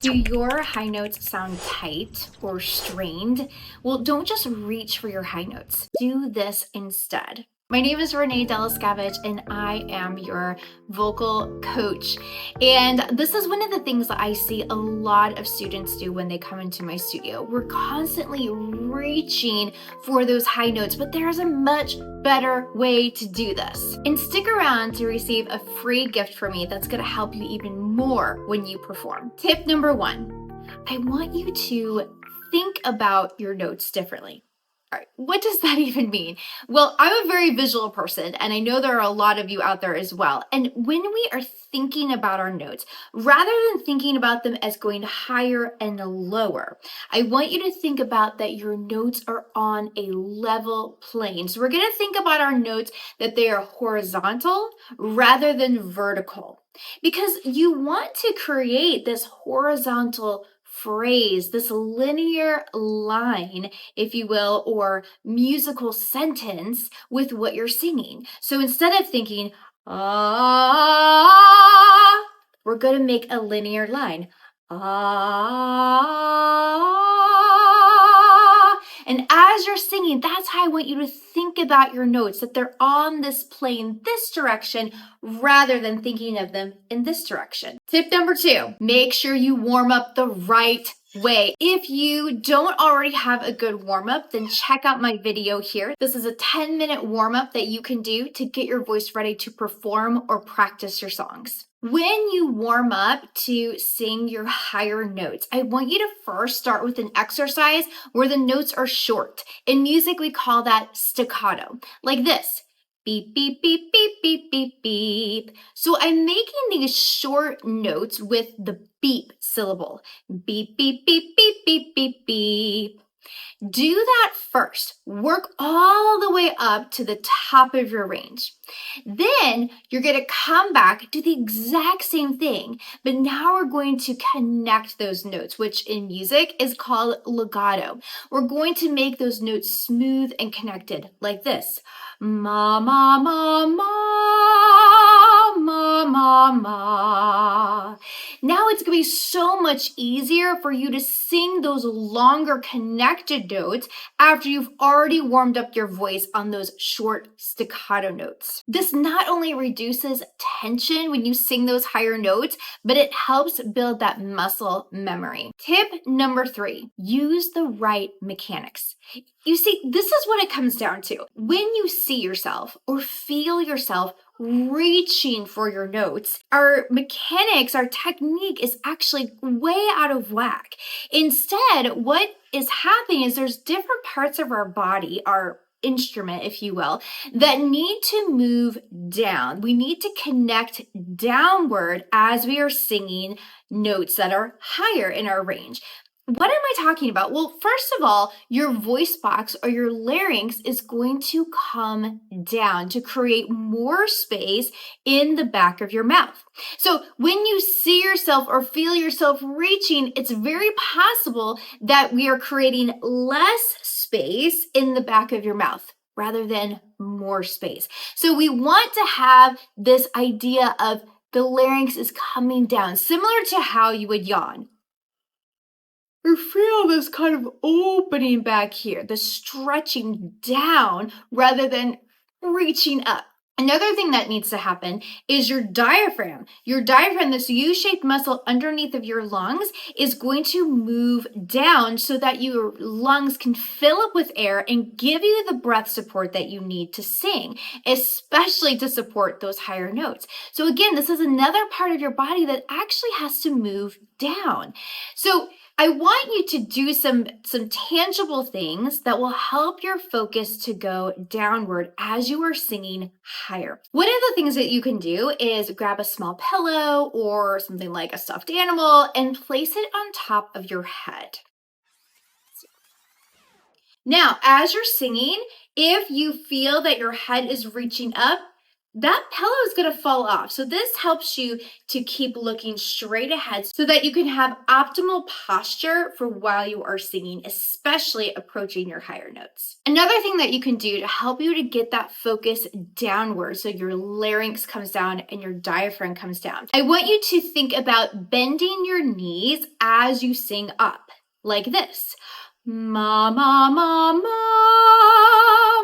Do your high notes sound tight or strained? Well, don't just reach for your high notes. Do this instead. My name is Renee Delascavich, and I am your vocal coach. And this is one of the things that I see a lot of students do when they come into my studio. We're constantly reaching for those high notes, but there's a much better way to do this. And stick around to receive a free gift from me that's going to help you even more when you perform. Tip number 1, I want you to think about your notes differently. All right, what does that even mean? Well, I'm a very visual person, and I know there are a lot of you out there as well. And when we are thinking about our notes, rather than thinking about them as going higher and lower, I want you to think about that your notes are on a level plane. So we're going to think about our notes that they are horizontal rather than vertical, because you want to create this horizontal phrase, this linear line, if you will, or musical sentence with what you're singing. So instead of thinking, ah, we're going to make a linear line. Ah. And as you're singing, that's how I want you to think about your notes, that they're on this plane, this direction, rather than thinking of them in this direction. Tip number 2, make sure you warm up the right way. If you don't already have a good warm-up, then check out my video here. This is a 10-minute warm-up that you can do to get your voice ready to perform or practice your songs. When you warm up to sing your higher notes, I want you to first start with an exercise where the notes are short. In music, we call that staccato, like this. Beep, beep, beep, beep, beep, beep, beep. So I'm making these short notes with the beep syllable. Beep, beep, beep, beep, beep, beep, beep. Do that first. Work all the way up to the top of your range. Then you're going to come back, do the exact same thing, but now we're going to connect those notes, which in music is called legato. We're going to make those notes smooth and connected like this. Ma, ma, ma, ma, ma, ma, ma. Now it's going to be so much easier for you to sing those longer connected notes after you've already warmed up your voice on those short staccato notes. This not only reduces tension when you sing those higher notes, but it helps build that muscle memory. Tip number 3, use the right mechanics. You see, this is what it comes down to. When you see yourself or feel yourself reaching for your notes, our mechanics, our technique is actually way out of whack. Instead, what is happening is there's different parts of our body, our instrument, if you will, that need to move down. We need to connect downward as we are singing notes that are higher in our range. What am I talking about? Well, first of all, your voice box or your larynx is going to come down to create more space in the back of your mouth. So when you see yourself or feel yourself reaching, it's very possible that we are creating less space in the back of your mouth rather than more space. So we want to have this idea of the larynx is coming down, similar to how you would yawn. You feel this kind of opening back here, the stretching down rather than reaching up. Another thing that needs to happen is your diaphragm. Your diaphragm, this U-shaped muscle underneath of your lungs, is going to move down so that your lungs can fill up with air and give you the breath support that you need to sing, especially to support those higher notes. So again, this is another part of your body that actually has to move down. So I want you to do some tangible things that will help your focus to go downward as you are singing higher. One of the things that you can do is grab a small pillow or something like a stuffed animal and place it on top of your head. Now, as you're singing, if you feel that your head is reaching up, that pillow is going to fall off. So this helps you to keep looking straight ahead so that you can have optimal posture for while you are singing, especially approaching your higher notes. Another thing that you can do to help you to get that focus downward, so your larynx comes down and your diaphragm comes down, I want you to think about bending your knees as you sing up, like this. Ma, ma, ma, ma,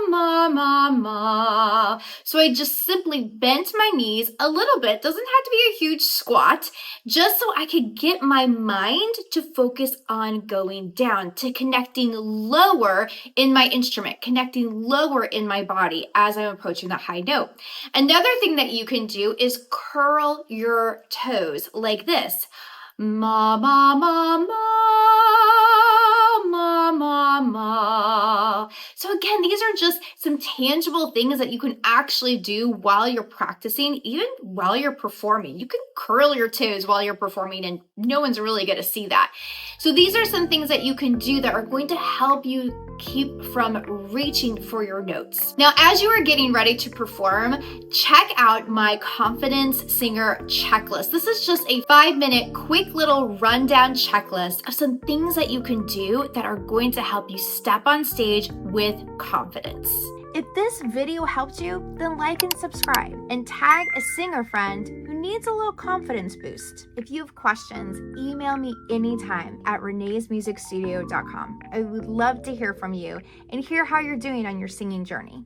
ma, ma, ma. So I just simply bent my knees a little bit. Doesn't have to be a huge squat, just so I could get my mind to focus on going down, to connecting lower in my instrument, connecting lower in my body as I'm approaching that high note. Another thing that you can do is curl your toes like this. Ma, ma, ma, ma, ma, ma, ma. So again, these are just some tangible things that you can actually do while you're practicing, even while you're performing. You can curl your toes while you're performing and no one's really going to see that. So these are some things that you can do that are going to help you keep from reaching for your notes. Now, as you are getting ready to perform, check out my Confidence Singer checklist. This is just a 5-minute quick little rundown checklist of some things that you can do that are going to help you step on stage with confidence. If this video helped you, then like and subscribe and tag a singer friend who needs a little confidence boost. If you have questions, email me anytime at reneesmusicstudio.com. I would love to hear from you and hear how you're doing on your singing journey.